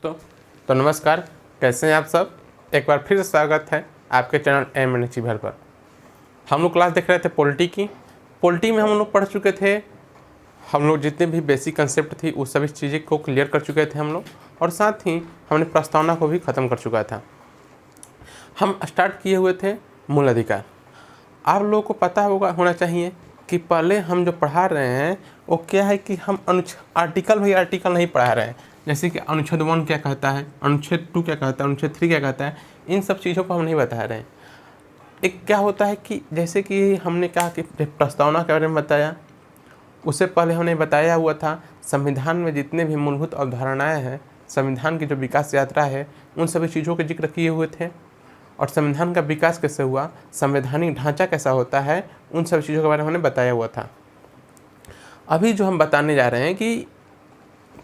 तो नमस्कार, कैसे हैं आप सब। एक बार फिर से स्वागत है आपके चैनल एम भर पर। हम लोग क्लास देख रहे थे पॉलिटी की। पॉलिटी में हम लोग पढ़ चुके थे, हम लोग जितने भी बेसिक कंसेप्ट थी उस सभी चीज़ें को क्लियर कर चुके थे हम लोग, और साथ ही हमने प्रस्तावना को भी ख़त्म कर चुका था। हम स्टार्ट किए हुए थे मूल अधिकार। आप लोगों को पता होना चाहिए कि पहले हम जो पढ़ा रहे हैं वो क्या है कि हम आर्टिकल नहीं पढ़ा रहे हैं। जैसे कि अनुच्छेद 1 क्या कहता है, अनुच्छेद 2 क्या कहता है, अनुच्छेद 3 क्या कहता है, इन सब चीज़ों को हम नहीं बता रहे हैं। एक क्या होता है कि जैसे कि हमने कहा कि प्रस्तावना के बारे में बताया, उससे पहले हमने बताया हुआ था संविधान में जितने भी मूलभूत अवधारणाएँ हैं, संविधान की जो विकास यात्रा है, उन सभी चीज़ों के जिक्र किए हुए थे। और संविधान का विकास कैसे हुआ, संवैधानिक ढांचा कैसा होता है, उन सब चीज़ों के बारे में हमने बताया हुआ था। अभी जो हम बताने जा रहे हैं कि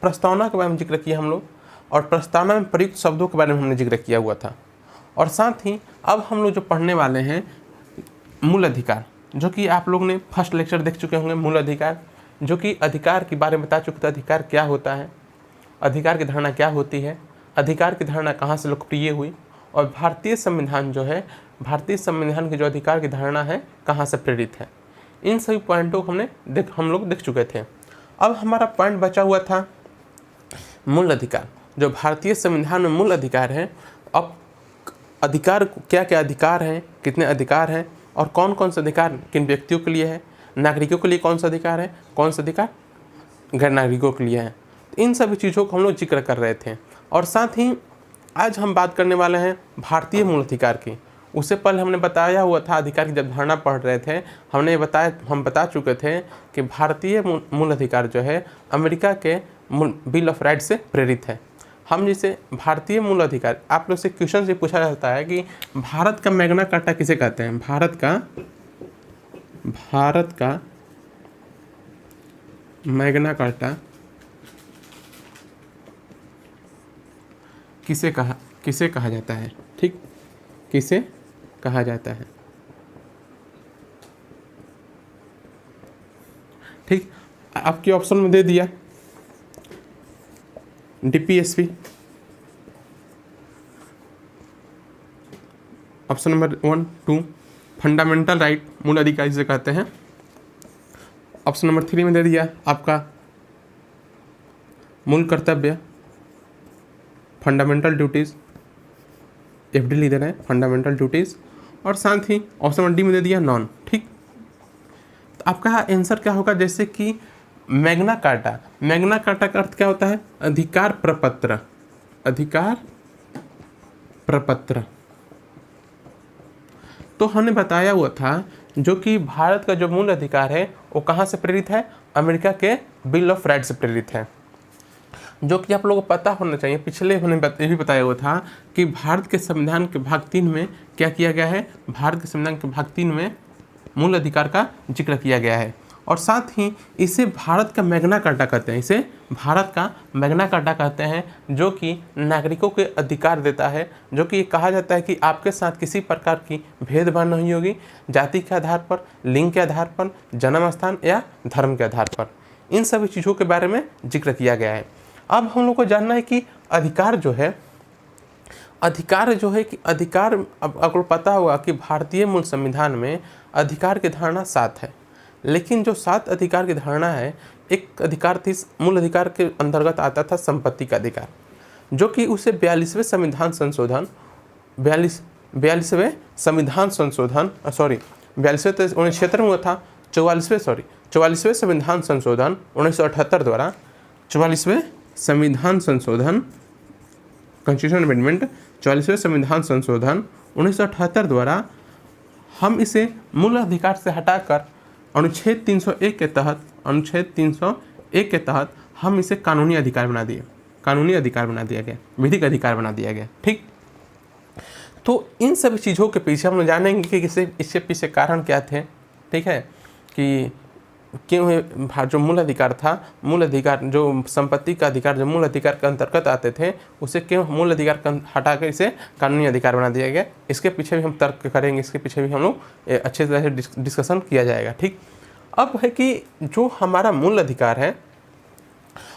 प्रस्तावना के बारे में जिक्र किया हम लोग, और प्रस्तावना में प्रयुक्त शब्दों के बारे में हमने जिक्र किया हुआ था। और साथ ही अब हम लोग जो पढ़ने वाले हैं मूल अधिकार, जो कि आप लोग ने फर्स्ट लेक्चर देख चुके होंगे। मूल अधिकार जो कि अधिकार के बारे में बता चुके थे, अधिकार क्या होता है, अधिकार की धारणा क्या होती है, अधिकार की धारणा कहाँ से लोकप्रिय हुई, और भारतीय संविधान जो है, भारतीय संविधान की जो अधिकार की धारणा है कहाँ से प्रेरित है। इन सभी पॉइंटों को हम लोग देख चुके थे। अब हमारा पॉइंट बचा हुआ था मूल अधिकार, जो भारतीय संविधान में मूल अधिकार है। अब अधिकार क्या क्या अधिकार हैं, कितने अधिकार हैं, और कौन कौन से अधिकार किन व्यक्तियों के लिए है, नागरिकों के लिए कौन सा अधिकार है, कौन सा अधिकार गैर नागरिकों के लिए है। इन सभी चीज़ों को हम लोग जिक्र कर रहे थे। और साथ ही आज हम बात करने वाले हैं भारतीय मूल अधिकार की। उससे पहले हमने बताया हुआ था, अधिकार की जब धारणा पढ़ रहे थे हम बता चुके थे कि भारतीय मूल अधिकार जो है अमेरिका के बिल ऑफ राइट से प्रेरित है। हम जैसे भारतीय मूल अधिकार, आप लोग से क्वेश्चन से पूछा जाता है कि भारत का मैग्ना कार्टा किसे कहते हैं। भारत का मैग्ना कार्टा किसे कहा जाता है, ठीक, किसे कहा जाता है, ठीक। आपके ऑप्शन में दे दिया DPSP, option number 1, 2 fundamental right, मूल अधिकार जिसे कहते हैं। ऑप्शन नंबर 3 में दे दिया आपका मूल कर्तव्य, फंडामेंटल ड्यूटीज़, एफडी लिख देना है, फंडामेंटल ड्यूटीज़। और साथ ही ऑप्शन नंबर डी में दे दिया नॉन, ठीक। तो आपका आंसर क्या होगा, जैसे कि मैग्ना कार्टा का अर्थ क्या होता है, अधिकार प्रपत्र, अधिकार प्रपत्र। तो हमने बताया हुआ था जो कि भारत का जो मूल अधिकार है वो कहाँ से प्रेरित है, अमेरिका के बिल ऑफ राइट से प्रेरित है। जो कि आप लोगों को पता होना चाहिए, पिछले हमने ये भी बताया हुआ था कि भारत के संविधान के भाग 3 में क्या किया गया है, भारत के संविधान के भाग 3 में मूल अधिकार का जिक्र किया गया है। और साथ ही इसे भारत का मैग्ना कार्टा कहते हैं, इसे भारत का मैग्ना कार्टा कहते हैं, जो कि नागरिकों के अधिकार देता है। जो कि कहा जाता है कि आपके साथ किसी प्रकार की भेदभाव नहीं होगी, जाति के आधार पर, लिंग के आधार पर, जन्म स्थान या धर्म के आधार पर। इन सभी चीज़ों के बारे में जिक्र किया गया है। अब हम लोग को जानना है कि अधिकार जो है कि अधिकार, अब आपको पता होगा कि भारतीय मूल संविधान में अधिकार की धारणा 7 है। लेकिन जो 7 अधिकार की धारणा है, एक अधिकार थी, मूल अधिकार के अंतर्गत आता था संपत्ति का अधिकार, जो कि उसे 42वें संविधान संशोधन 1976 में हुआ था, 44वें संविधान संशोधन 1978 द्वारा, 44वें संविधान संशोधन, कॉन्स्टिट्यूशन अमेंडमेंट 44वें संविधान संशोधन 1978 द्वारा हम इसे मूल अधिकार से हटाकर अनुच्छेद 301 के तहत हम इसे कानूनी अधिकार बना दिया गया, विधिक अधिकार बना दिया गया, ठीक। तो इन सभी चीज़ों के पीछे हम जानेंगे कि इससे पीछे कारण क्या थे, ठीक है, कि क्यों जो मूल अधिकार था, मूल अधिकार जो संपत्ति का अधिकार जो मूल अधिकार के अंतर्गत आते थे, उसे क्यों मूल अधिकार हटाकर इसे कानूनी अधिकार बना दिया गया। इसके पीछे भी हम तर्क करेंगे, इसके पीछे भी हम लोग अच्छे तरह से डिस्कशन किया जाएगा, ठीक। अब है कि जो हमारा मूल अधिकार है,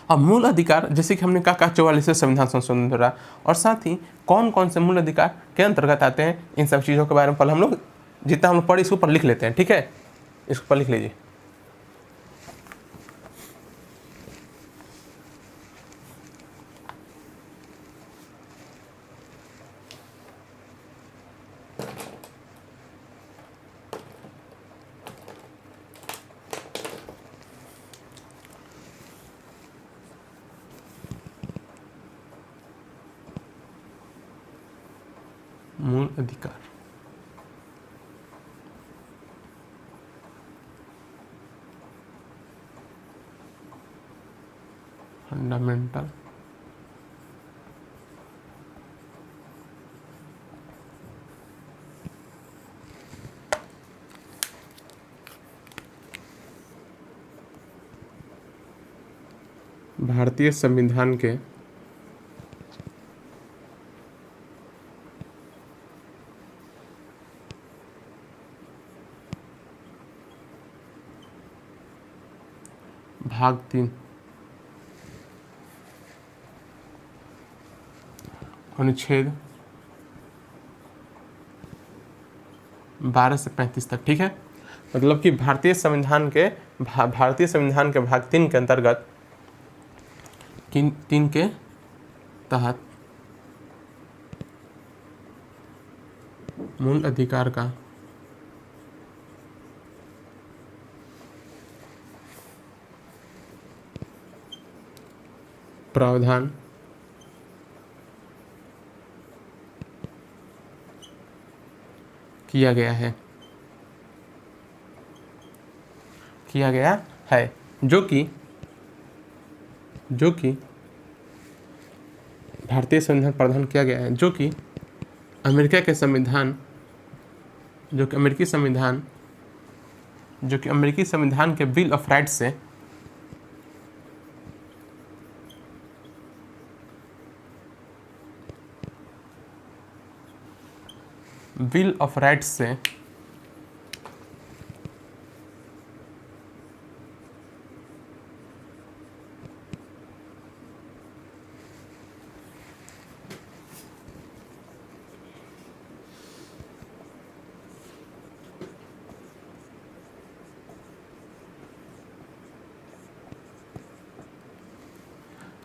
अब मूल अधिकार जैसे कि हमने कहा 44वें संविधान संशोधन द्वारा, और साथ ही कौन कौन से मूल अधिकार के अंतर्गत आते हैं, इन सब चीज़ों के बारे में पहले हम लोग जितना हम लोग पढ़े इसको ऊपर लिख लेते हैं। ठीक है, इसको ऊपर लिख लीजिए। मूल अधिकार, फंडामेंटल भारतीय संविधान के भाग 3 अनुच्छेद 12 से 35 तक। ठीक है, मतलब कि भारतीय संविधान के भाग 3 के अंतर्गत किन 3 के तहत मूल अधिकार का प्रावधान किया गया है जो कि भारतीय संविधान प्रावधान किया गया है, जो कि अमेरिकी संविधान के बिल ऑफ राइट्स से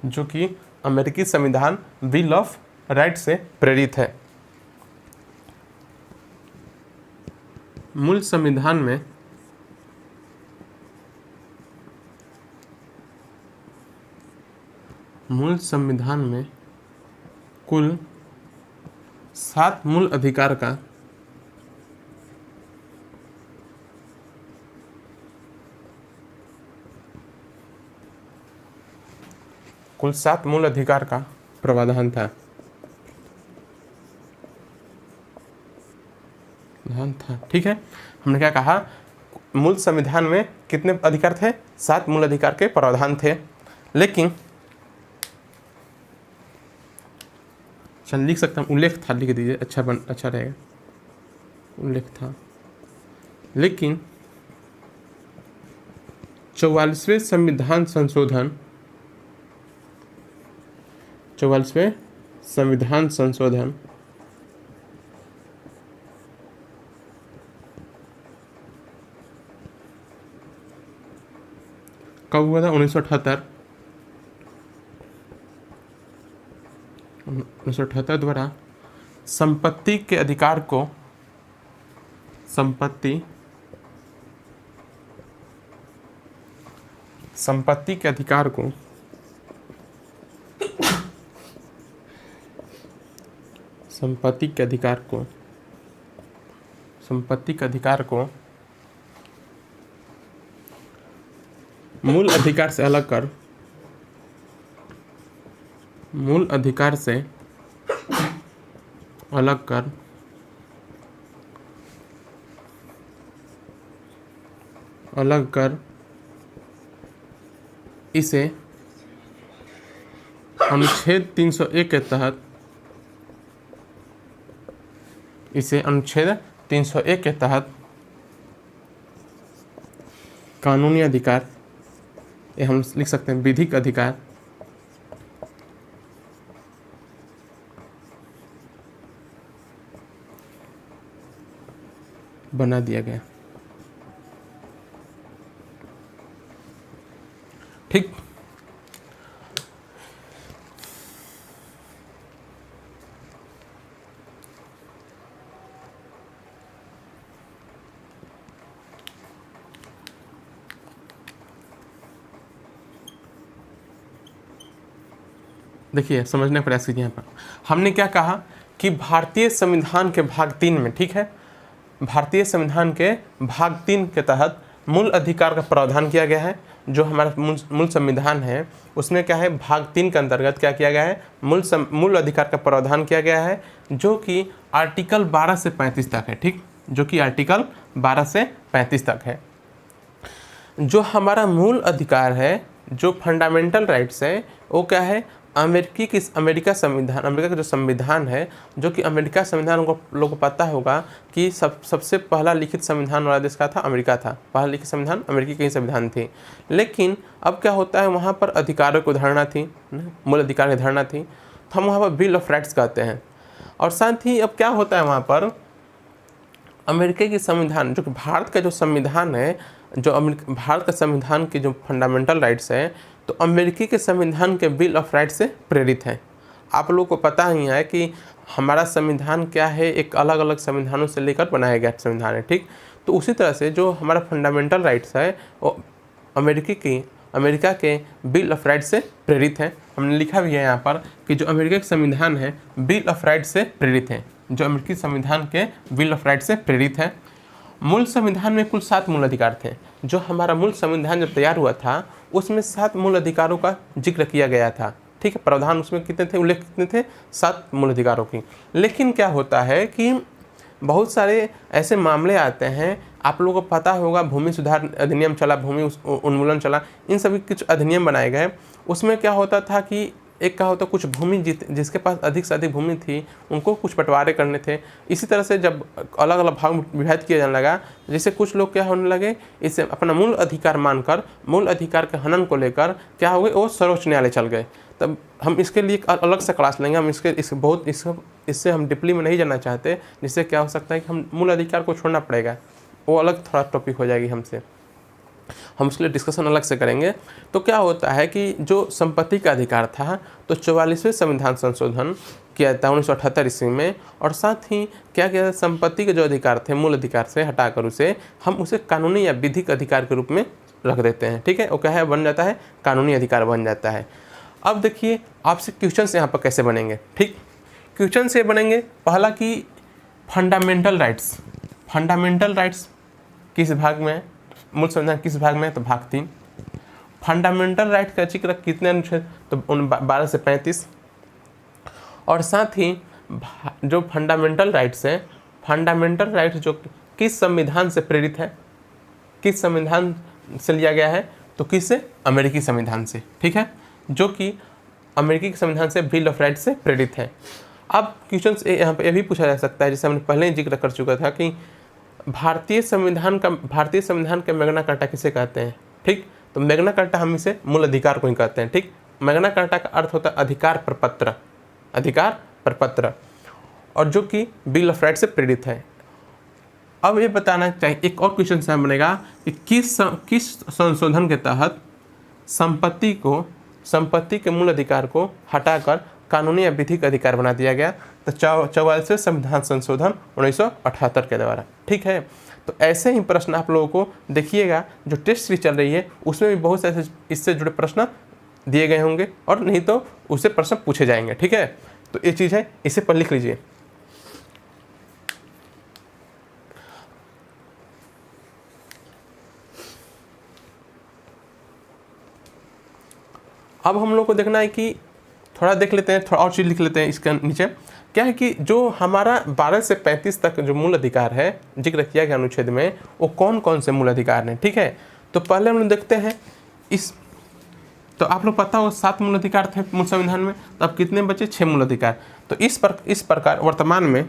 जो कि अमेरिकी संविधान बिल ऑफ राइट से प्रेरित है। मूल संविधान में कुल 7 मूल अधिकार का प्रावधान था। ठीक है, हमने क्या कहा, मूल संविधान में कितने अधिकार थे? 7 मूल अधिकार के प्रावधान थे। लेकिन चल लिख सकता हूँ, उल्लेख था, लिख दीजिए, अच्छा रहेगा, उल्लेख था। लेकिन 44वें संविधान संशोधन कब हुआ था? 1978 द्वारा संपत्ति के अधिकार को मूल अधिकार से अलग कर इसे अनुच्छेद 301 के तहत कानूनी अधिकार, ये हम लिख सकते हैं विधिक अधिकार, बना दिया गया। ठीक, देखिए समझने का प्रयास कीजिए। यहाँ पर हमने क्या कहा कि भारतीय संविधान के भाग 3 में, ठीक है, भारतीय संविधान के भाग 3 के तहत मूल अधिकार का प्रावधान किया गया है। जो हमारा मूल संविधान है उसमें क्या है, भाग 3 के अंतर्गत क्या किया गया है, मूल अधिकार का प्रावधान किया गया है, जो कि आर्टिकल 12 से 35 तक है। ठीक, जो कि आर्टिकल 12 से 35 तक है। जो हमारा मूल अधिकार है, जो फंडामेंटल राइट्स है, वो क्या है, अमेरिका का जो संविधान है, जो कि अमेरिका संविधान को लोगों को पता होगा कि सबसे पहला लिखित संविधान वाला देश का था, अमेरिका था। पहला लिखित संविधान अमेरिकी की संविधान थी। लेकिन अब क्या होता है, वहाँ पर अधिकारों की धारणा थी, मूल अधिकार की धारणा थी, तो हम वहाँ पर बिल ऑफ राइट्स कहते हैं। और साथ ही अब क्या होता है, वहाँ पर अमेरिका की संविधान, जो कि भारत का जो संविधान है, जो भारत का संविधान के जो फंडामेंटल राइट्स हैं, तो अमेरिकी के संविधान के बिल ऑफ राइट्स से प्रेरित हैं। आप लोगों को पता ही है कि हमारा संविधान क्या है, एक अलग अलग संविधानों से लेकर बनाया गया संविधान है। ठीक, तो उसी तरह से जो हमारा फंडामेंटल राइट्स है वो अमेरिका के बिल ऑफ राइट्स से प्रेरित है। हमने लिखा भी है यहाँ पर कि जो अमेरिका का संविधान है बिल ऑफ राइट्स से प्रेरित है, जो अमेरिकी संविधान के बिल ऑफ राइट्स से प्रेरित है। मूल संविधान में कुल 7 मूल अधिकार थे। जो हमारा मूल संविधान जब तैयार हुआ था उसमें 7 मूल अधिकारों का जिक्र किया गया था। ठीक है, प्रावधान उसमें कितने थे, उल्लेख कितने थे, 7 मूल अधिकारों की। लेकिन क्या होता है कि बहुत सारे ऐसे मामले आते हैं, आप लोगों को पता होगा भूमि सुधार अधिनियम चला, भूमि उन्मूलन चला, इन सभी कुछ अधिनियम बनाए गए। उसमें क्या होता था कि एक का होता कुछ भूमि जिसके पास अधिक से अधिक भूमि थी उनको कुछ बंटवारे करने थे। इसी तरह से जब अलग अलग भाग में विभाजित किया जाने लगा, जिससे कुछ लोग क्या होने लगे, इसे अपना मूल अधिकार मानकर मूल अधिकार के हनन को लेकर क्या हो गए, वो सर्वोच्च न्यायालय चल गए। तब हम इसके लिए एक अलग से क्लास लेंगे, हम इससे हम डीपली में नहीं जाना चाहते, जिससे क्या हो सकता है कि हम मूल अधिकार को छोड़ना पड़ेगा, वो अलग थोड़ा टॉपिक हो जाएगी हमसे, हम उसके लिए डिस्कशन अलग से करेंगे। तो क्या होता है कि जो संपत्ति का अधिकार था, तो 44वें संविधान संशोधन किया था 1978 ईस्वी में, और साथ ही क्या किया, संपत्ति के जो अधिकार थे मूल अधिकार से हटाकर हम उसे कानूनी या विधिक अधिकार के रूप में रख देते हैं। ठीक है, वो क्या है, बन जाता है कानूनी अधिकार बन जाता है। अब देखिए आपसे क्वेश्चन यहाँ पर कैसे बनेंगे। ठीक, क्वेश्चन से बनेंगे, पहला कि फंडामेंटल राइट्स किस भाग में है, मूल संविधान किस भाग में है, तो भाग 3। फंडामेंटल राइट का जिक्र कितने अनुच्छेद, तो 12 से 35। और साथ ही जो फंडामेंटल राइट्स हैं, फंडामेंटल राइट्स जो किस संविधान से प्रेरित है, किस संविधान से लिया गया है, तो किससे, अमेरिकी संविधान से। ठीक है, जो कि अमेरिकी के संविधान से बिल ऑफ राइट्स से प्रेरित है। अब क्वेश्चन यहाँ पे ये भी पूछा जा सकता है, जैसे हमने पहले ही जिक्र कर चुका था कि भारतीय संविधान के मैग्ना कार्टा किसे कहते हैं। ठीक, तो मैग्ना कार्टा हम इसे मूल अधिकार को ही कहते हैं। ठीक, मैग्ना कार्टा का अर्थ होता है अधिकार प्रपत्र, और जो कि बिल ऑफ राइट से प्रेरित है। अब ये बताना चाहिए, एक और क्वेश्चन से बनेगा कि किस संशोधन के तहत संपत्ति के मूल अधिकार को हटाकर कानूनी या विधिक अधिकार बना दिया गया, तो 44वें संविधान संशोधन 1978 के द्वारा। ठीक है, तो ऐसे ही प्रश्न आप लोगों को देखिएगा, जो टेस्ट सीरीज चल रही है उसमें भी बहुत से इससे जुड़े प्रश्न दिए गए होंगे, और नहीं तो उससे प्रश्न पूछे जाएंगे। ठीक है, तो ये चीज़ है, इसे पर लिख लीजिए। अब हम लोग को देखना है कि थोड़ा देख लेते हैं, थोड़ा और चीज़ लिख लेते हैं इसके नीचे। क्या है कि जो हमारा 12 से 35 तक जो मूल अधिकार है जिक्र किया गया अनुच्छेद में, वो कौन कौन से मूल अधिकार हैं। ठीक है, तो पहले हम लोग देखते हैं तो आप लोग पता हो 7 मूल अधिकार थे मूल संविधान में, तो अब कितने बचे, 6 मूल अधिकार। तो इस प्रकार वर्तमान में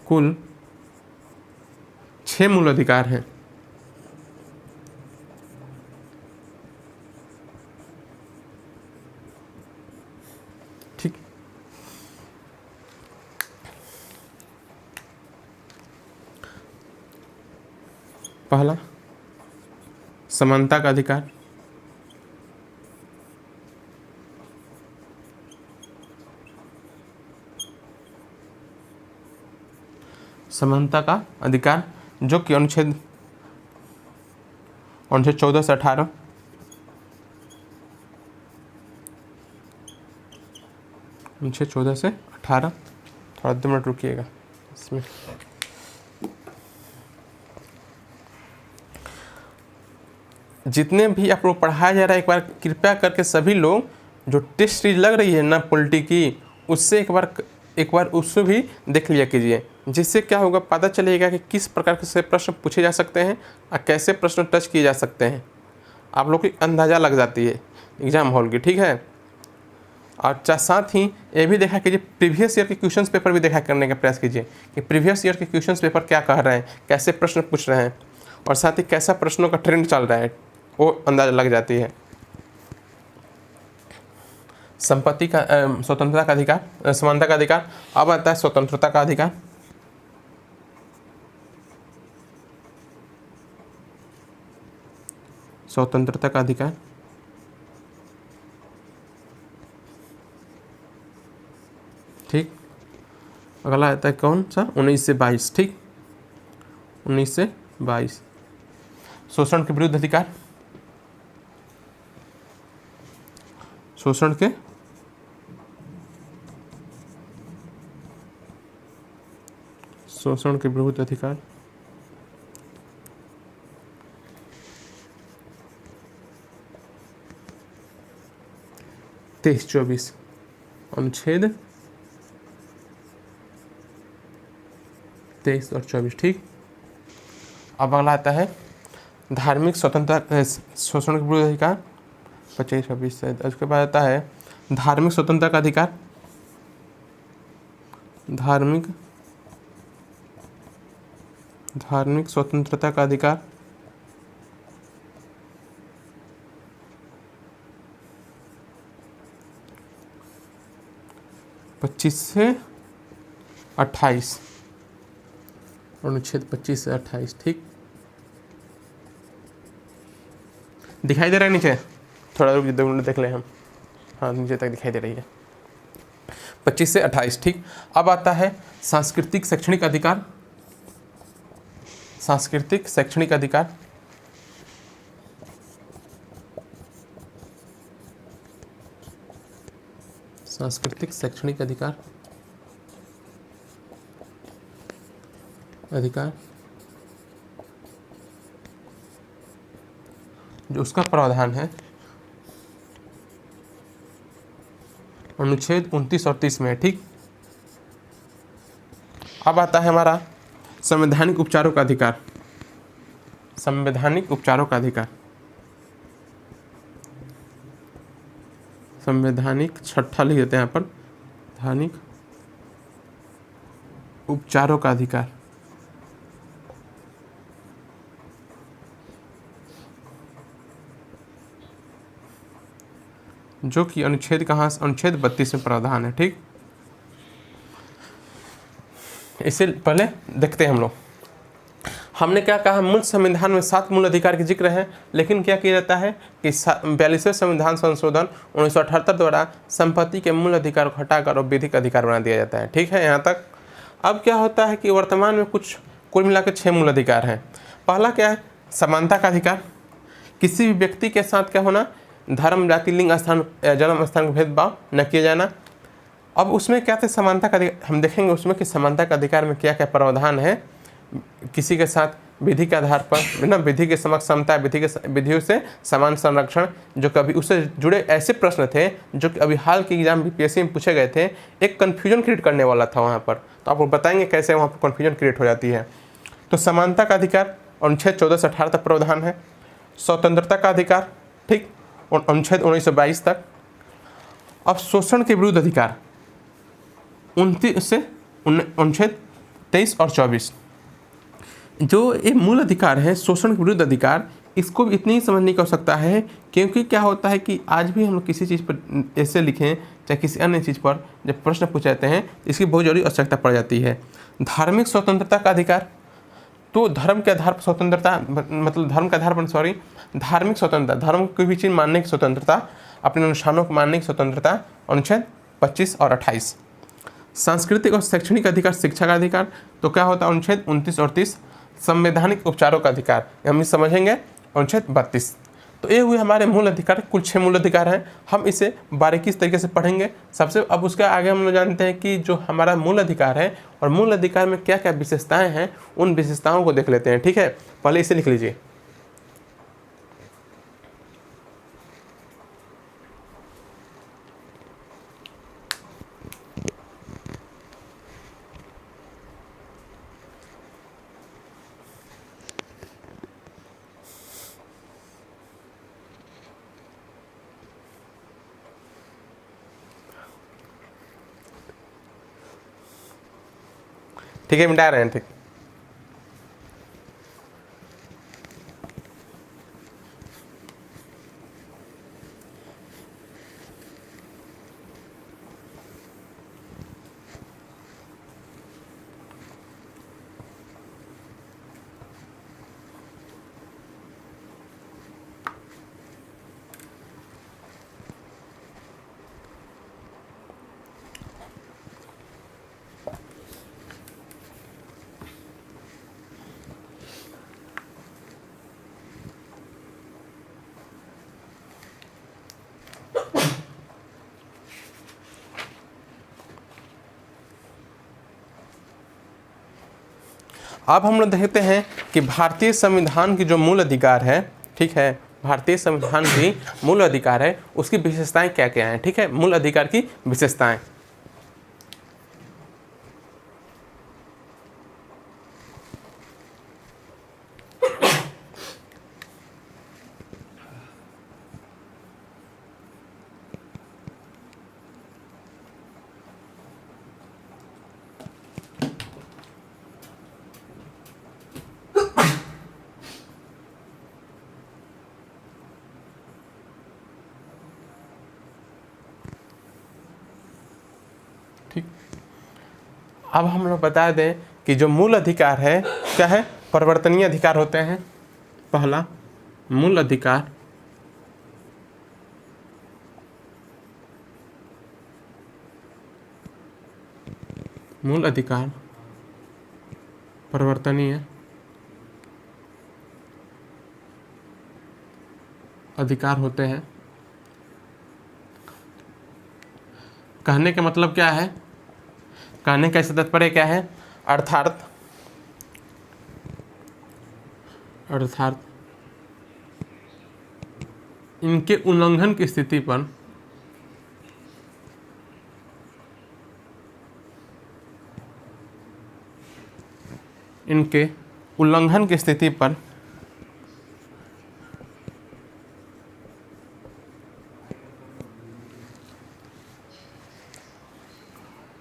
कुल 6 मूल अधिकार हैं। पहला समानता का अधिकार, समानता का अधिकार जो कि अनुच्छेद 14 से 18, अनुच्छेद 14 से 18, थोड़ा 2 मिनट रुकिएगा इसमें। जितने भी आप लोग पढ़ाया जा रहा है एक बार कृपया करके सभी लोग जो टेस्ट सीरीज लग रही है ना पॉलिटी की, उससे एक बार उससे भी देख लिया कीजिए, जिससे क्या होगा पता चलेगा कि किस प्रकार से प्रश्न पूछे जा सकते हैं और कैसे प्रश्न टच किए जा सकते हैं। आप लोग की अंदाज़ा लग जाती है एग्जाम हॉल की, ठीक है। और साथ ही ये भी देखा कीजिए, प्रीवियस ईयर के क्वेश्चन पेपर भी देखा करने का प्रयास कीजिए कि प्रीवियस ईयर के क्वेश्चन पेपर क्या कह रहे हैं, कैसे प्रश्न पूछ रहे हैं, और साथ ही कैसा प्रश्नों का ट्रेंड चल रहा है, वो अंदाज़ा लग जाती है। संपत्ति का स्वतंत्रता का अधिकार, समानता का अधिकार। अब आता है स्वतंत्रता का अधिकार। स्वतंत्रता का अधिकार, ठीक। अगला आता है कौन सा, 19 से 22, ठीक, 19 से 22। शोषण के विरुद्ध अधिकार, शोषण के विरुद्ध अधिकार, तेईस 24 अनुच्छेद 23 और 24, ठीक। अब अगला आता है धार्मिक स्वतंत्रता, शोषण के विरुद्ध अधिकार 25-26 से। उसके बाद आता है धार्मिक स्वतंत्रता का अधिकार, धार्मिक स्वतंत्रता का अधिकार, 25 से 28, अनुच्छेद 25 से 28, ठीक। दिखाई दे रहा है नीचे, थोड़ा रुक 2 मिनट देख लें हम। हाँ, नीचे तक दिखाई दे रही है, 25 से 28, ठीक। अब आता है सांस्कृतिक शैक्षणिक अधिकार, सांस्कृतिक शैक्षणिक अधिकार, सांस्कृतिक शैक्षणिक अधिकार, जो उसका प्रावधान है अनुच्छेद 29 और 30 में, ठीक। अब आता है हमारा संवैधानिक उपचारों का अधिकार, संवैधानिक उपचारों का अधिकार, संवैधानिक, छठा लिख देते हैं यहाँ पर, संवैधानिक उपचारों का अधिकार, जो कि अनुच्छेद कहाँ, अनुच्छेद 32 में प्रावधान है, ठीक। इससे पहले देखते हैं हम लोग, हमने क्या कहा, मूल संविधान में 7 मूल अधिकार के जिक्र है, लेकिन क्या किया जाता है कि 42वें संविधान संशोधन 1978 द्वारा संपत्ति के मूल अधिकार को हटाकर और विधिक अधिकार बना दिया जाता है, ठीक है, यहाँ तक। अब क्या होता है कि वर्तमान में कुल मिलाकर 6 मूल अधिकार हैं। पहला क्या है, समानता का अधिकार, किसी भी व्यक्ति के साथ क्या होना, धर्म, जाति, लिंग, स्थान, जन्म स्थान का भेदभाव न किया जाना। अब उसमें क्या थे, समानता का अधिकार, हम देखेंगे उसमें कि समानता का अधिकार में क्या क्या प्रावधान है। किसी के साथ विधि के आधार पर ना, विधि के समक्ष समता, विधियों से समान संरक्षण, जो कभी उससे जुड़े ऐसे प्रश्न थे जो कि अभी हाल के एग्जाम बीपीएससी में पूछे गए थे, एक कन्फ्यूजन क्रिएट करने वाला था वहाँ पर, तो आपको बताएंगे कैसे वहाँ पर कन्फ्यूजन क्रिएट हो जाती है। तो समानता का अधिकार अनुच्छेद 14 से 18 तक प्रावधान है। स्वतंत्रता का अधिकार, ठीक, अनुच्छेद 19 से 22 तक। अब शोषण के विरुद्ध अधिकार 29 से अनुच्छेद 23 और 24, जो ये मूल अधिकार है शोषण के विरुद्ध अधिकार, इसको भी इतनी ही समझने की आवश्यकता है, क्योंकि क्या होता है कि आज भी हम लोग किसी चीज़ पर ऐसे लिखें चाहे किसी अन्य चीज़ पर जब प्रश्न पूछाते हैं, इसकी बहुत जरूरी आवश्यकता पड़ जाती है। धार्मिक स्वतंत्रता का अधिकार तो धर्म के आधार पर स्वतंत्रता, मतलब धर्म के आधार पर सॉरी धार्मिक स्वतंत्रता, धर्म कोई भी चीज़ मानने की स्वतंत्रता, अपने अनुष्ठानों को मानने की स्वतंत्रता, अनुच्छेद 25 और 28। सांस्कृतिक और शैक्षणिक अधिकार, शिक्षा का अधिकार, तो क्या होता है अनुच्छेद 29 और 30। संवैधानिक उपचारों का अधिकार, हम इस समझेंगे अनुच्छेद 32। तो ये हुए हमारे मूल अधिकार, कुल 6 मूल अधिकार हैं। हम इसे बारीकी इस तरीके से पढ़ेंगे। सबसे अब उसके आगे हम लोग जानते हैं कि जो हमारा मूल अधिकार है और मूल अधिकार में क्या क्या विशेषताएं हैं, उन विशेषताओं को देख लेते हैं। ठीक है, पहले इसे लिख लीजिए। ठीक है, मिटा रहे हैं। ठीक, अब हम लोग देखते हैं कि भारतीय संविधान की जो मूल अधिकार है, ठीक है, भारतीय संविधान की मूल अधिकार है, उसकी विशेषताएं क्या क्या हैं। ठीक है, मूल अधिकार की विशेषताएं। ठीक, अब हम लोग बता दें कि जो मूल अधिकार है क्या है, परिवर्तनीय अधिकार होते हैं। पहला मूल अधिकार परिवर्तनीय अधिकार होते हैं। कहने का मतलब क्या है, कहने का इससे तात्पर्य क्या है, अर्थात इनके उल्लंघन की स्थिति पर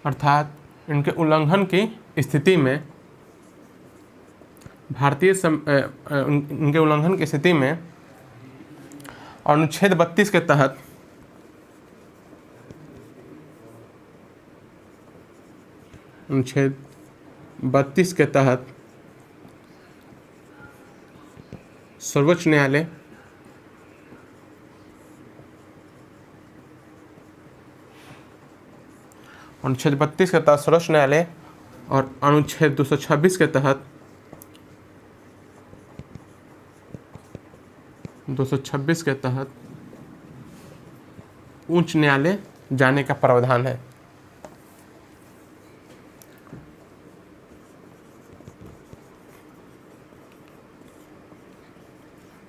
अर्थात इनके उल्लंघन की स्थिति में इनके उल्लंघन की स्थिति में अनुच्छेद 32 के तहत सर्वोच्च न्यायालय अनुच्छेद 32 के तहत सर्वोच्च न्यायालय और अनुच्छेद 226 के तहत उच्च न्यायालय जाने का प्रावधान है।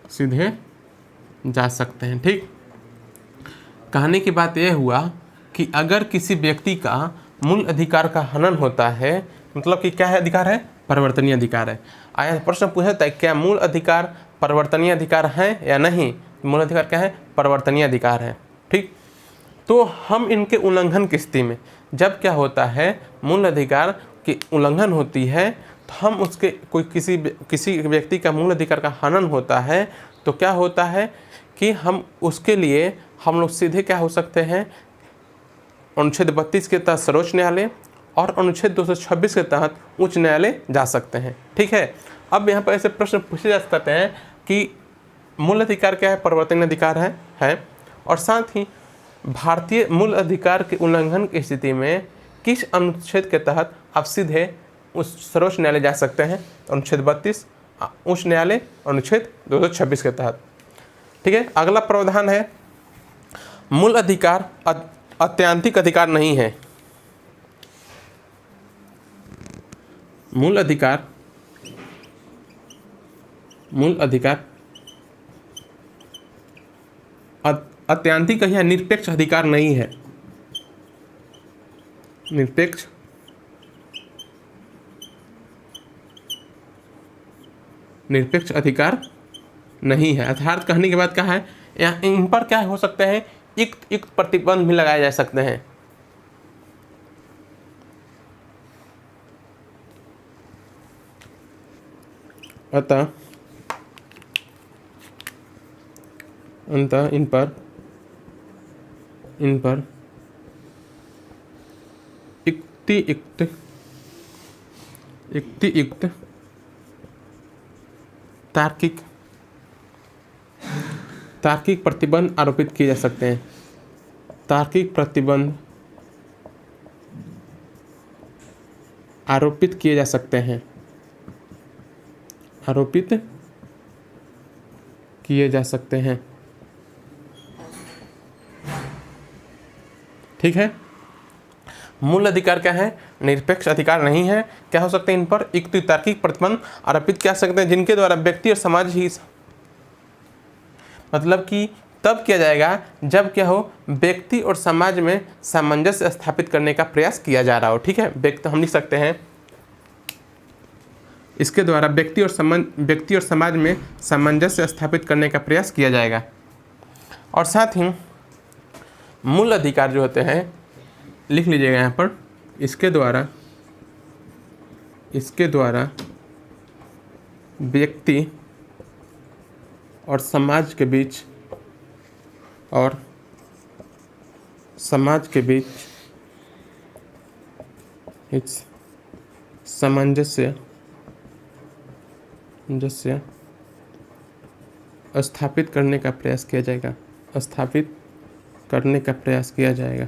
सीधे जा सकते हैं। ठीक, कहने की बात यह हुआ कि अगर किसी व्यक्ति का मूल अधिकार का हनन होता है, मतलब कि क्या है, अधिकार है, परिवर्तनीय अधिकार है। आया प्रश्न पूछता है क्या मूल अधिकार परिवर्तनीय अधिकार है या नहीं। मूल अधिकार क्या है, परिवर्तनीय अधिकार है। ठीक, तो हम इनके उल्लंघन की स्थिति में, जब क्या होता है, मूल अधिकार की उल्लंघन होती है, तो हम उसके कोई किसी व्यक्ति का मूल अधिकार का हनन होता है, तो क्या होता है कि हम उसके लिए हम लोग सीधे क्या हो सकते हैं, अनुच्छेद 32 के तहत सर्वोच्च न्यायालय और अनुच्छेद 226 के तहत उच्च न्यायालय जा सकते हैं। ठीक है, अब यहाँ पर ऐसे प्रश्न पूछे जा सकते हैं कि मूल अधिकार क्या है, परिवर्तनीय अधिकार है और साथ ही भारतीय मूल अधिकार के उल्लंघन की स्थिति में किस अनुच्छेद के तहत आप सीधे उस सर्वोच्च न्यायालय जा सकते हैं। अनुच्छेद 32 उच्च न्यायालय अनुच्छेद 226 के तहत। ठीक है, अगला प्रावधान है मूल अधिकार अत्यंतिक अधिकार नहीं है। मूल अधिकार अत्यंतिक या निरपेक्ष अधिकार नहीं है। निरपेक्ष अधिकार नहीं है। अर्थात कहने के बाद क्या है, यहाँ इन पर क्या हो सकते हैं, युक्त प्रतिबंध भी लगाए जा सकते हैं। अतः इन पर युक्तियुक्त तार्किक प्रतिबंध आरोपित किए जा सकते हैं। तार्किक प्रतिबंध आरोपित किए जा सकते हैं। ठीक है, मूल अधिकार क्या है, निरपेक्ष अधिकार नहीं है। क्या हो सकते हैं, इन पर युक्त तार्किक प्रतिबंध आरोपित किया सकते हैं जिनके द्वारा व्यक्ति और समाज ही, मतलब कि तब किया जाएगा जब क्या हो, व्यक्ति और समाज में सामंजस्य स्थापित करने का प्रयास किया जा रहा हो। ठीक है, व्यक्ति हम लिख सकते हैं इसके द्वारा व्यक्ति और समाज में सामंजस्य स्थापित करने का प्रयास किया जाएगा। और साथ ही मूल अधिकार जो होते हैं, लिख लीजिएगा यहाँ पर, इसके द्वारा व्यक्ति और समाज के बीच सामंजस्य स्थापित करने का प्रयास किया जाएगा।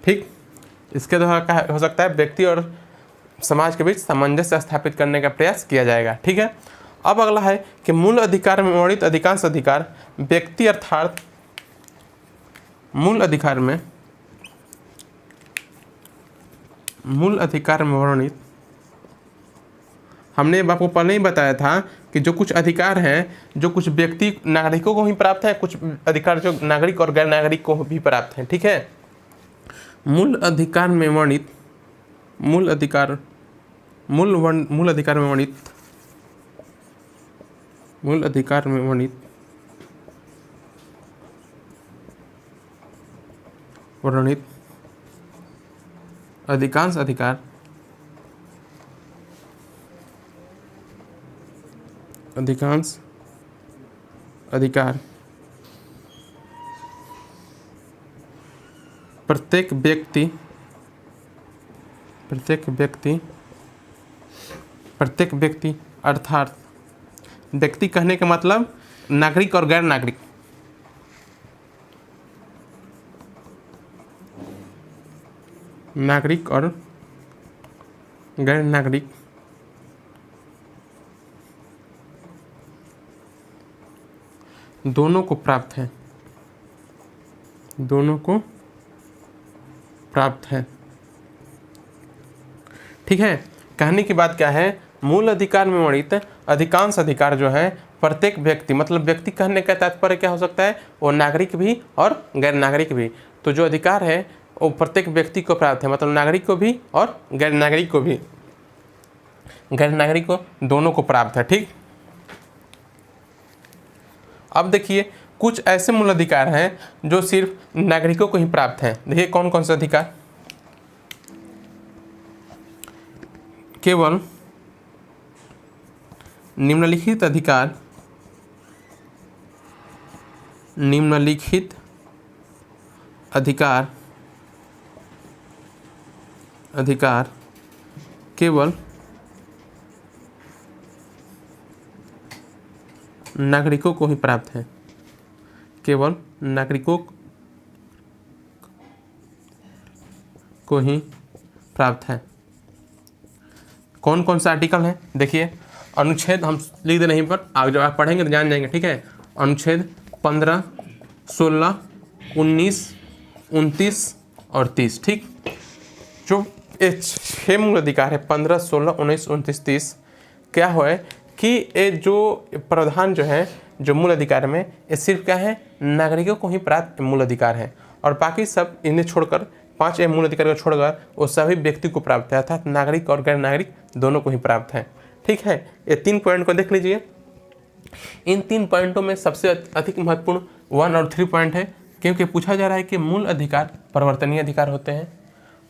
ठीक, इसके द्वारा क्या हो सकता है, व्यक्ति और समाज के बीच सामंजस्य स्थापित करने का प्रयास किया जाएगा। ठीक है, अब अगला है कि मूल अधिकार में वर्णित अधिकांश अधिकार व्यक्ति अर्थात मूल अधिकार में वर्णित, हमने आपको पहले ही बताया था कि जो कुछ अधिकार हैं जो कुछ व्यक्ति नागरिकों को भी प्राप्त है, कुछ अधिकार जो नागरिक और गैर नागरिक को भी प्राप्त हैं। ठीक है, मूल अधिकार में वर्णित अधिकांश अधिकार प्रत्येक व्यक्ति अर्थात व्यक्ति कहने का मतलब नागरिक और गैर नागरिक, दोनों को प्राप्त है। ठीक है, कहने की बात क्या है, मूल अधिकार में वर्णित अधिकांश अधिकार जो है प्रत्येक व्यक्ति, मतलब व्यक्ति कहने का तात्पर्य क्या हो सकता है, वो नागरिक भी और गैर नागरिक भी। तो जो अधिकार है वो प्रत्येक व्यक्ति को प्राप्त है, मतलब नागरिक को भी और गैर नागरिक को दोनों को प्राप्त है। ठीक, अब देखिए कुछ ऐसे मूल अधिकार हैं जो सिर्फ नागरिकों को ही प्राप्त हैं। देखिए कौन कौन से अधिकार, केवल निम्नलिखित अधिकार अधिकार केवल नागरिकों को ही प्राप्त है, केवल नागरिकों को ही प्राप्त है। कौन कौन सा आर्टिकल है देखिए, अनुच्छेद हम लिख दे नहीं पर आगे जब आप पढ़ेंगे तो जान जाएंगे, ठीक है। अनुच्छेद 15, 16, 19, 29 और 30, ठीक। जो ये 6 मूल अधिकार है 15, 16, 19, 29, 30, क्या है कि ये जो प्रावधान जो है जो मूल अधिकार में, ये सिर्फ क्या है, नागरिकों को ही प्राप्त मूल अधिकार है, और बाकी सब इन्हें छोड़कर 5 मूल अधिकार को छोड़कर वो सभी व्यक्ति को प्राप्त है, अर्थात नागरिक और गैर नागरिक दोनों को ही प्राप्त है, ठीक है। ये 3 पॉइंट को देख लीजिए। इन 3 पॉइंटों में सबसे अधिक महत्वपूर्ण 1 और 3 पॉइंट है, क्योंकि पूछा जा रहा है कि मूल अधिकार परिवर्तनीय अधिकार होते हैं,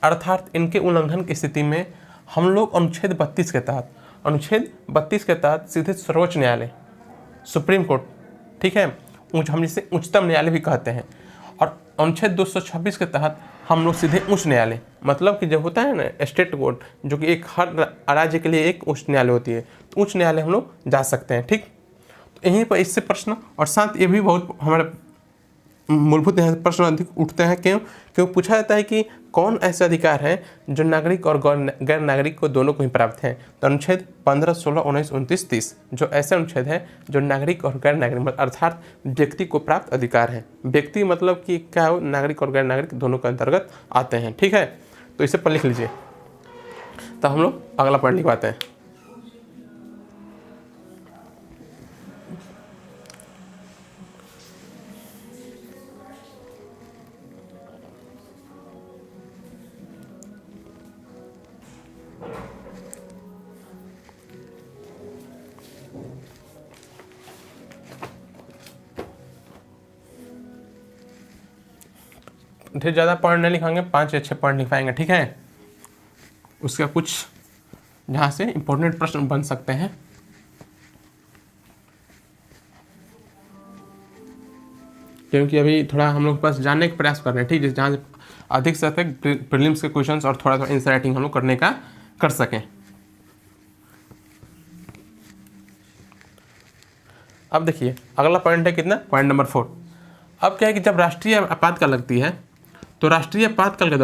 अर्थात इनके उल्लंघन की स्थिति में हम लोग अनुच्छेद 32 के तहत सीधे सर्वोच्च न्यायालय, सुप्रीम कोर्ट, ठीक है, हम जिसे उच्चतम न्यायालय भी कहते हैं, और अनुच्छेद 226 के तहत हम लोग सीधे उच्च न्यायालय, मतलब कि जब होता है ना स्टेट कोर्ट, जो कि एक हर राज्य के लिए एक उच्च न्यायालय होती है, तो उच्च न्यायालय हम लोग जा सकते हैं, ठीक। तो यहीं पर इससे प्रश्न, और साथ ये भी बहुत हमारे मूलभूत प्रश्न अधिक उठते हैं, क्यों पूछा जाता है कि कौन ऐसे अधिकार हैं जो नागरिक और गैर नागरिक को दोनों को ही प्राप्त हैं। तो अनुच्छेद 15, 16, 19, 29, 30 जो ऐसे अनुच्छेद है जो नागरिक और गैर नागरिक अर्थात व्यक्ति को प्राप्त अधिकार है। व्यक्ति मतलब कि क्या हो, नागरिक और गैर नागरिक दोनों के अंतर्गत आते हैं, ठीक है। तो इसे पर लिख लीजिए, तो हम लोग अगला पॉइंट लिखवाते हैं। ढेर ज़्यादा पॉइंट नहीं लिखाएंगे, 5 या 6 पॉइंट लिखाएंगे, ठीक है। उसका कुछ जहाँ से इंपॉर्टेंट प्रश्न बन सकते हैं। क्योंकि अभी थोड़ा हम लोग पास जानने का प्रयास कर रहे हैं, ठीक है, जहाँ से अधिक से अधिक प्रीलिम्स के क्वेश्चंस और थोड़ा आंसर राइटिंग हम लोग करने का कर सकें। अब देखिए अगला पॉइंट है कितना, पॉइंट नंबर 4। अब क्या है कि जब राष्ट्रीय आपातकाल लगती है, तो राष्ट्रीय आपातकाल के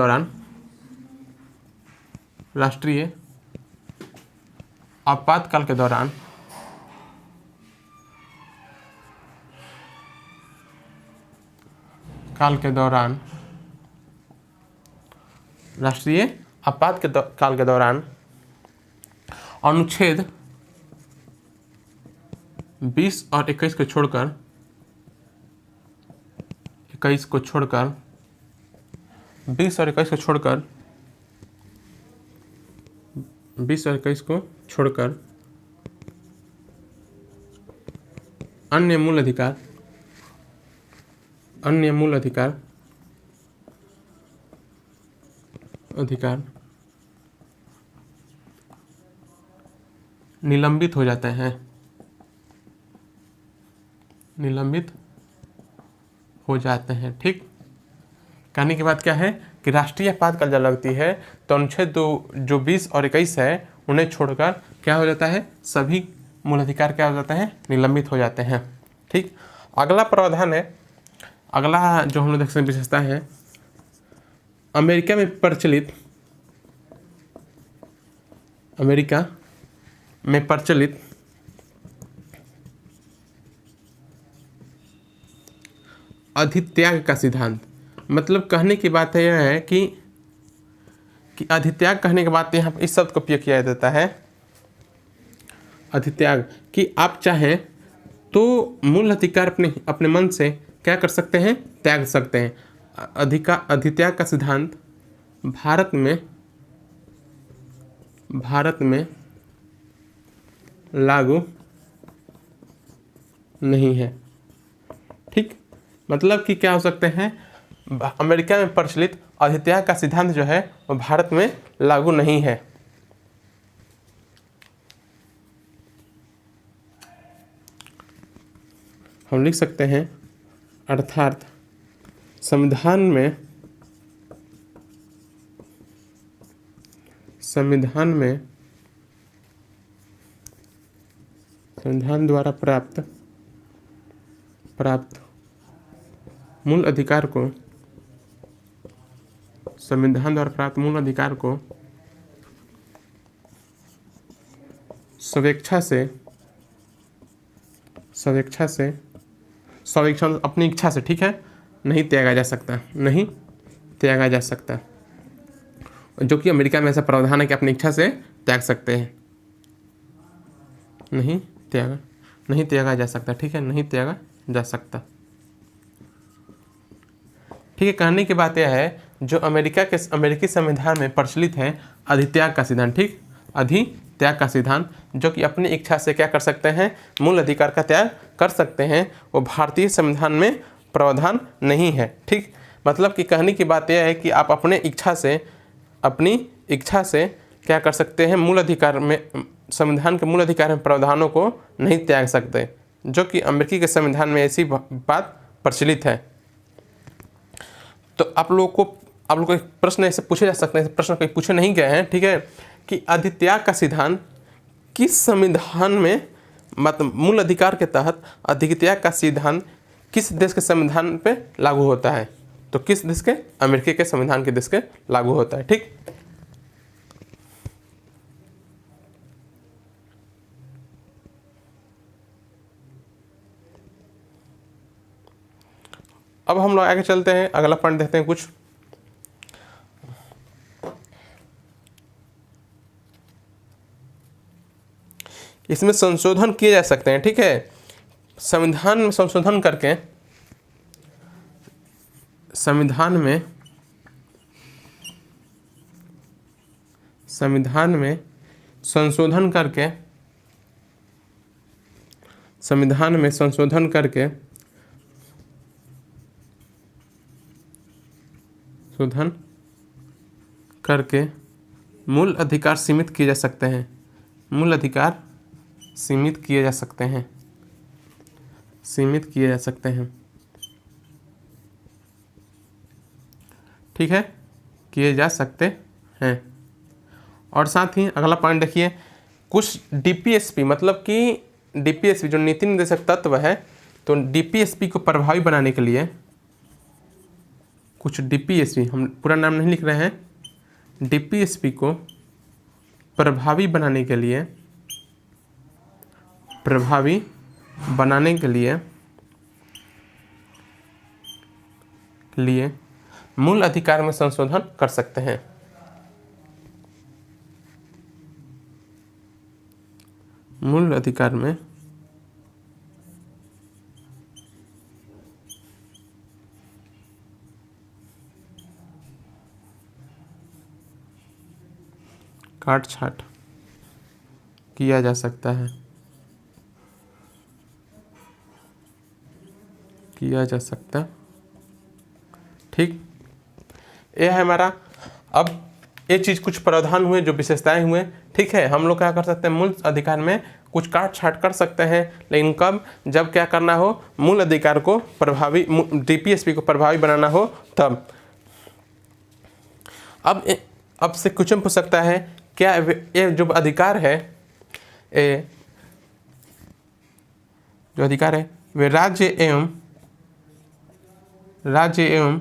दौरान अनुच्छेद 20 और 21 को छोड़कर 20 और 21 को छोड़कर अन्य मूल अधिकार निलंबित हो जाते हैं, ठीक। कहने की बात क्या है कि राष्ट्रीय आपातकाल जब लगती है तो अनुच्छेद जो 20 और 21 है उन्हें छोड़कर क्या हो जाता है, सभी मूल अधिकार क्या हो जाते हैं, निलंबित हो जाते हैं, ठीक। अगला प्रावधान है, अगला जो हम लोग देख सकते हैं विशेषता है, अमेरिका में प्रचलित अधित्याग का सिद्धांत। मतलब कहने की बात यह है कि अधित्याग कहने के बाद यहाँ इस शब्द को उपयोग किया जाता है, अधित्याग, कि आप चाहें तो मूल अधिकार अपने मन से क्या कर सकते हैं, त्याग सकते हैं। अधित्याग का सिद्धांत भारत में लागू नहीं है, ठीक। मतलब कि क्या हो सकते हैं, अमेरिका में प्रचलित अधित्याग का सिद्धांत जो है वो भारत में लागू नहीं है। हम लिख सकते हैं अर्थात संविधान में संविधान द्वारा प्राप्त मूल अधिकार को संविधान द्वारा प्राप्त मूल अधिकार को स्वेच्छा अपनी इच्छा से, ठीक है, नहीं त्यागा जा सकता, जो कि अमेरिका में ऐसा प्रावधान है कि अपनी इच्छा से त्याग सकते हैं। नहीं त्यागा जा सकता, ठीक है, नहीं त्यागा जा सकता। ठीक है, कहने की बात यह है जो अमेरिकी संविधान में प्रचलित है अधित्याग का सिद्धांत, ठीक, अधित्याग का सिद्धांत, जो कि अपनी इच्छा से क्या कर सकते हैं, मूल अधिकार का त्याग कर सकते हैं, वो भारतीय संविधान में प्रावधान नहीं है। ठीक, मतलब कि कहने की बात यह है कि आप अपनी इच्छा से क्या कर सकते हैं, मूल अधिकार में, संविधान के मूल अधिकार में प्रावधानों को नहीं त्याग सकते, जो कि अमेरिकी के संविधान में ऐसी बात प्रचलित है। तो आप लोगों को एक प्रश्न ऐसे पूछे जा सकते हैं, प्रश्न कहीं पूछे नहीं गए हैं, ठीक है, कि अधित्याग का सिद्धांत किस संविधान में, मतलब मूल अधिकार के तहत अधित्याग का सिद्धांत किस देश के संविधान पे लागू होता है? तो किस देश के? अमेरिका के संविधान के देश के लागू होता है। ठीक, अब हम लोग आगे चलते हैं, अगला पॉइंट देखते हैं कुछ। इसमें संशोधन किए जा सकते हैं, ठीक है, संविधान में संशोधन करके, संविधान में संशोधन करके, संविधान में संशोधन करके, शोधन करके मूल अधिकार सीमित किए जा सकते हैं, मूल अधिकार सीमित किए जा सकते हैं, सीमित किए जा सकते हैं। ठीक है, किए जा सकते हैं। और साथ ही अगला पॉइंट देखिए, कुछ डीपीएसपी, मतलब कि डीपीएसपी जो नीति निर्देशक तत्व है, तो डीपीएसपी को प्रभावी बनाने के लिए कुछ डीपीएसपी, हम पूरा नाम नहीं लिख रहे हैं, डीपीएसपी को प्रभावी बनाने के लिए, प्रभावी बनाने के लिए मूल अधिकार में संशोधन कर सकते हैं। मूल अधिकार में काट छाट किया जा सकता है, किया जा सकता। ठीक, यह है हमारा। अब ये चीज़ कुछ प्रावधान हुए, जो विशेषताएं हुए, ठीक है, हम लोग क्या कर सकते हैं, मूल अधिकार में कुछ काट छाट कर सकते हैं, लेकिन कब, जब क्या करना हो, मूल अधिकार को प्रभावी, डीपीएसपी को प्रभावी बनाना हो तब। अब से क्वेश्चन पूछ सकता है, क्या ये जो अधिकार है, जो अधिकार है वे राज्य एवं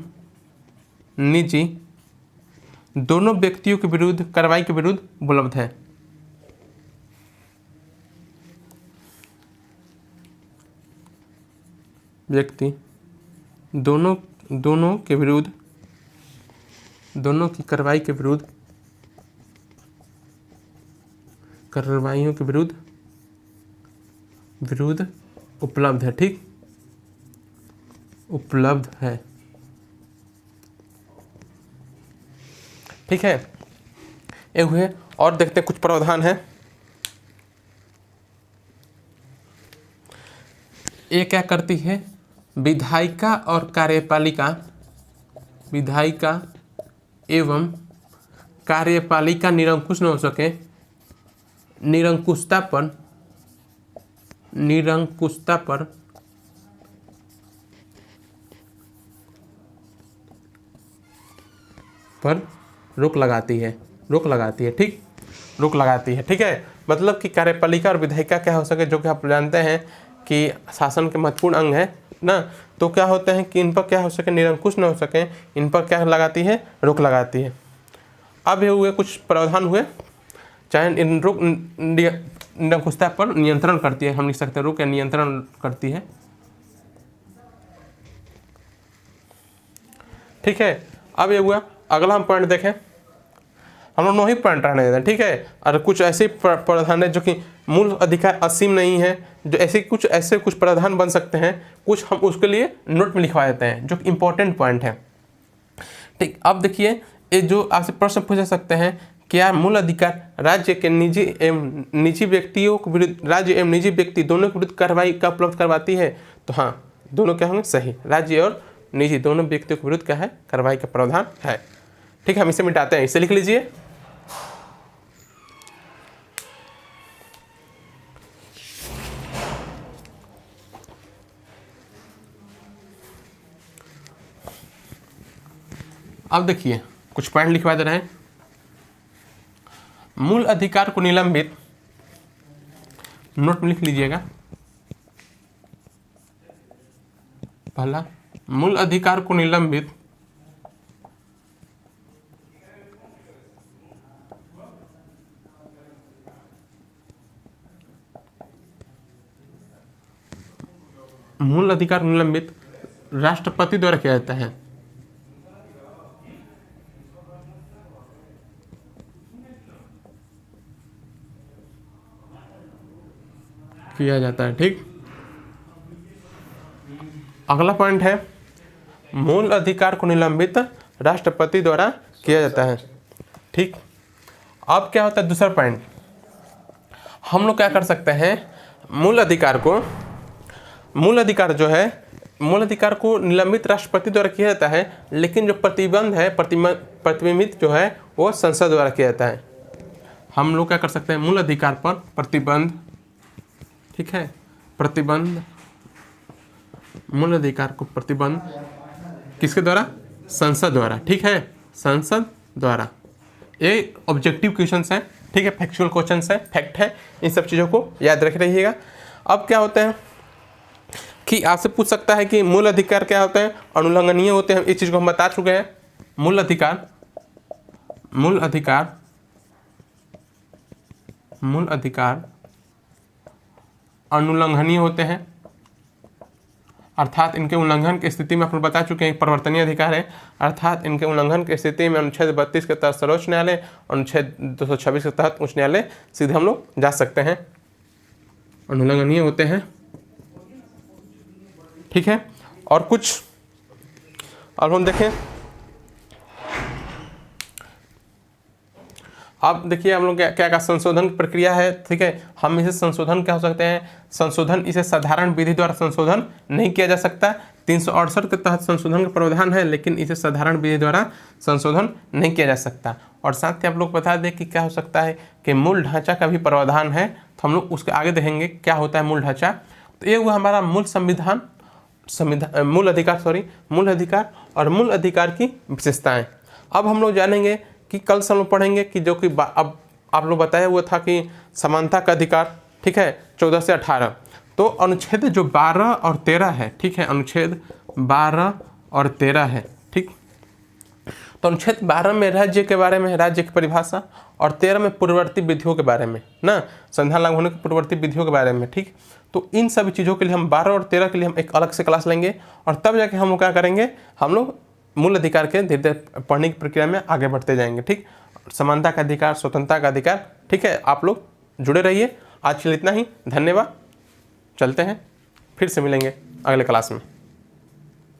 निजी दोनों व्यक्तियों के विरुद्ध, कार्रवाई के विरुद्ध उपलब्ध है? व्यक्ति दोनों के विरुद्ध, दोनों की कार्रवाई के विरुद्ध, कार्रवाइयों के विरुद्ध उपलब्ध है। ठीक, उपलब्ध है। ठीक है, ये हुए। और देखते हैं कुछ प्रावधान है। ये क्या करती है, विधायिका और कार्यपालिका, विधायिका एवं कार्यपालिका निरंकुश न हो सके, निरंकुशता पर रोक लगाती है। रोक लगाती है, ठीक, रोक लगाती है, ठीक है। मतलब कि कार्यपालिका और विधायिका क्या हो सके, जो कि आप जानते हैं कि शासन के महत्वपूर्ण अंग है ना, तो क्या होते हैं कि इन पर क्या हो सके, निरंकुश न हो सके, इन पर क्या लगाती है, रोक लगाती है। अब ये हुए कुछ प्रावधान हुए, चाहे इन रोक निरंकुशता पर नियंत्रण करती है, हम लिख सकते हैं रोक या नियंत्रण करती है, ठीक है। अब ये हुआ, अगला हम पॉइंट देखें, हम लोग 9 ही पॉइंट रहने देते हैं, ठीक है। और कुछ ऐसे प्रावधान है जो कि मूल अधिकार असीम नहीं है, जो ऐसे कुछ प्रावधान बन सकते हैं, कुछ हम उसके लिए नोट में लिखवा देते हैं जो कि इंपॉर्टेंट पॉइंट है, ठीक। अब देखिए, ये जो आपसे प्रश्न पूछ सकते हैं, क्या मूल अधिकार राज्य के निजी एवं निजी व्यक्तियों के विरुद्ध, राज्य एवं निजी व्यक्ति दोनों के विरुद्ध कार्रवाई का उपलब्ध करवाती है, तो हाँ, दोनों क्या होंगे, सही, राज्य और निजी दोनों व्यक्तियों के विरुद्ध क्या है, कार्रवाई का प्रावधान है, ठीक है। हम इसे मिटाते हैं, इसे लिख लीजिए। अब देखिए, कुछ पॉइंट लिखवा दे रहे हैं। मूल अधिकार को निलंबित, नोट में लिख लीजिएगा। पहला, मूल अधिकार को निलंबित राष्ट्रपति द्वारा किया जाता है, ठीक। अगला पॉइंट है, मूल अधिकार को निलंबित राष्ट्रपति द्वारा किया जाता है, ठीक। अब क्या होता है, दूसरा पॉइंट, हम लोग क्या कर सकते हैं, मूल अधिकार को निलंबित राष्ट्रपति द्वारा किया जाता है, लेकिन जो प्रतिबंध है, प्रतिबंधित जो है वो संसद द्वारा किया जाता है। हम लोग क्या कर सकते हैं, मूल अधिकार पर प्रतिबंध, ठीक है, प्रतिबंध, मूल अधिकार को प्रतिबंध किसके द्वारा, संसद द्वारा, ठीक है, संसद द्वारा। ये ऑब्जेक्टिव क्वेश्चंस हैं, ठीक है, फैक्चुअल क्वेश्चंस हैं, फैक्ट है, इन सब चीज़ों को याद रख रहिएगा। अब क्या होते हैं कि आपसे पूछ सकता है कि मूल अधिकार क्या होते हैं, अनुल्लंघनीय होते हैं, इस चीज़ को हम बता चुके हैं। मूल अधिकार अनुल्लंघनीय होते हैं, अर्थात इनके उल्लंघन की स्थिति में आप लोग बता चुके हैं परिवर्तनीय अधिकार है, अर्थात इनके उल्लंघन की स्थिति में अनुच्छेद 32 के तहत सर्वोच्च न्यायालय, अनुच्छेद 226 के तहत उच्च न्यायालय सीधे हम लोग जा सकते हैं, अनुल्लंघनीय होते हैं, ठीक है। और कुछ अब हम देखें, अब देखिए हम लोग क्या संशोधन की प्रक्रिया है, ठीक है। हम इसे संशोधन क्या हो सकते हैं, संशोधन इसे साधारण विधि द्वारा संशोधन नहीं किया जा सकता, 368 के तहत संशोधन का प्रावधान है, लेकिन इसे साधारण विधि द्वारा संशोधन नहीं किया जा सकता। और साथ ही आप लोग बता दें कि क्या हो सकता है कि मूल ढांचा का भी प्रावधान है, तो हम लोग उसके आगे देखेंगे क्या होता है मूल ढांचा। तो ये हुआ हमारा मूल अधिकार और मूल अधिकार की विशेषताएं। अब हम लोग जानेंगे कि कल से हम लोग पढ़ेंगे कि जो कि अब आप लोग बताया हुआ था कि समानता का अधिकार, ठीक है, 14 से 18, तो अनुच्छेद जो 12 और 13 है, ठीक है, अनुच्छेद 12 और 13 है, ठीक। तो अनुच्छेद 12 में राज्य के बारे में, राज्य की परिभाषा, और 13 में पूर्ववर्ती विधियों के बारे में ना, संविधान लागू होने की पूर्ववर्ती विधियों के बारे में, ठीक। तो इन सभी चीज़ों के लिए हम 12 और 13 के लिए हम एक अलग से क्लास लेंगे, और तब जाके हम लोग क्या करेंगे, हम लोग मूल अधिकार के धीरे धीरे पढ़ने की प्रक्रिया में आगे बढ़ते जाएंगे, ठीक। समानता का अधिकार, स्वतंत्रता का अधिकार, ठीक है। आप लोग जुड़े रहिए। आज के लिए इतना ही, धन्यवाद। चलते हैं, फिर से मिलेंगे अगले क्लास में।